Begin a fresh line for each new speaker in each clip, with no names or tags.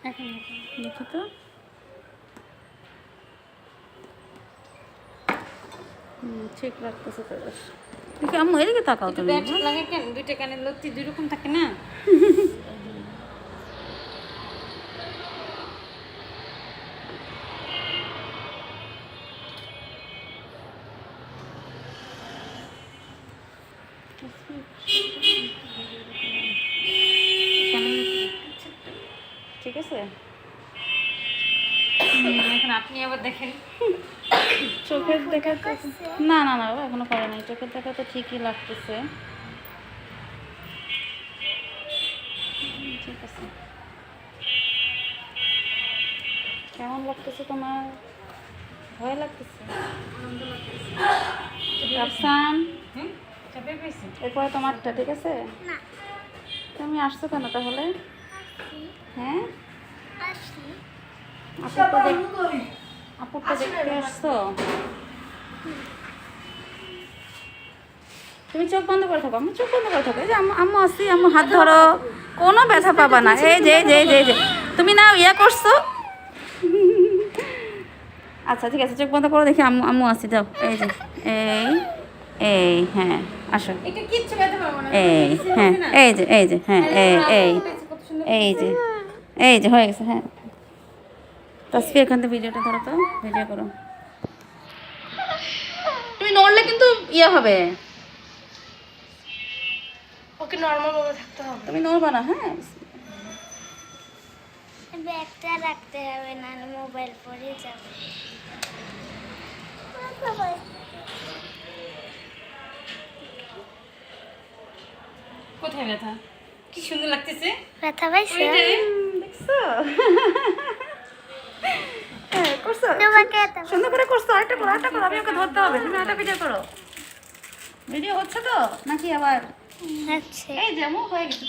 এখন
দেখি তো। ঠিক লাগতেছে তো বেশ। দেখি আম্মু এদিকে তাকাও তুমি।
ঠিক লাগে কেন? দুইটা কানের লতি দুই রকম থাকে না?
ঠিক আছে।
এখন আপনি আবার দেখেন।
চোখের দেখা তো না না না বাবা এখনো করে নাই। চোখের দেখা তো ঠিকই লাগতেছে। ঠিক আছে। কেমন লাগতেছে তোমার? ভয় লাগতেছে? রাফসান এরপরে তোমারটা ঠিক আছে। তুমি আসছো কেন তাহলে? হ্যাঁ আপুরটা দেখতে আসছো? তুমি চোখ বন্ধ করে থাকো। আম্মু চোখ বন্ধ করে থাকো। এই যে আম্মু আসছি, আম্মু হাত ধরো, কোনো ব্যথা পাবা না। এই যে যে যে যে তুমি না ইয়া করছো। আচ্ছা ঠিক আছে চোখ বন্ধ করো দেখি। আম্মু আম্মু আসছি যাও। এই যে এই এই হ্যাঁ আসো। এই হ্যাঁ এই যে হ্যাঁ এই যে এই যে হয়ে গেছে। হ্যাঁ তাসফি এখান থেকে ভিডিওটা ধরো তো, ভিডিও করো। তুমি নড়লে কিন্তু ইয়ে হবে।
ওকে নরমাল ভাবে থাকতে হবে।
তুমি নড়বা না। হ্যাঁ
ব্যাগটা রাখতে হবে না মোবাইল পড়ে যাবে।
কোথায় ব্যথা? কি সুন্দর লাগতেছে।
ব্যথা পাইছো?
দেখছো? হ্যাঁ করছো
তোমাকে
সুন্দর করে করছো। আরেকটা করো আরেকটা করো। আমি ওকে ধরতে হবে। তুমি আরেকটা ভিডিও করো। ভিডিও হচ্ছে তো নাকি আবার?
আচ্ছা
এই যেমন হয়ে গেছে।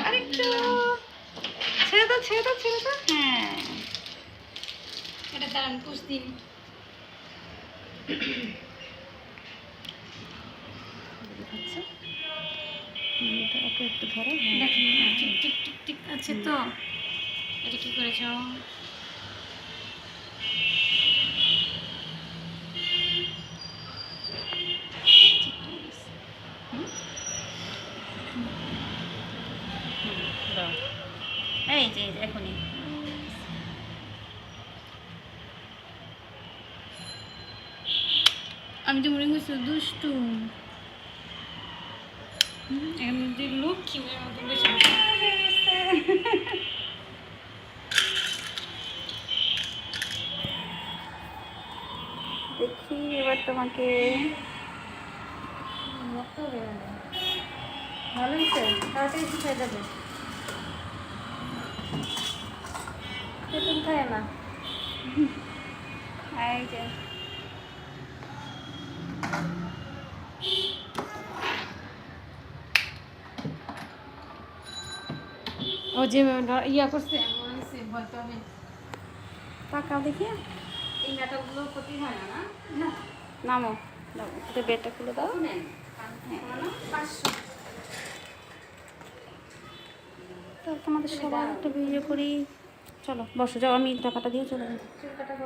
আরেকটু ছেড়ে দাও ছেড়ে দাও ছেড়ে দাও। হ্যাঁ
এটা দাঁড়ান পুষ দিন।
আচ্ছা এটা ওকে একটু ধরো।
দেখেন টিক টিক টিক টিক আছে তো। এটা কি করেছো?
এই যে এখনই
আমি তো মনে করছি দুষ্টু। এমনি লক্ষ্মী মেয়ের মতো বসে বসে।
দেখি এবার তোমাকে। ভালো হয়েছে তাড়াতাড়ি ঠিক হয়ে যাবে। তেঁতুল খায় না। এই যে
ও যে ইয়া করছে বলেছে বলতে হবে।
পাকাও দেখি।
এই মেটালগুলো ক্ষতি হয় না?
না নামো দাও একটু বেডটা খুলে দাও।
নেন 500।
তো তোমাদের সবার একটা ভিডিও করি। চলো বসো যাও আমি টাকাটা দিয়ে চলে যাই।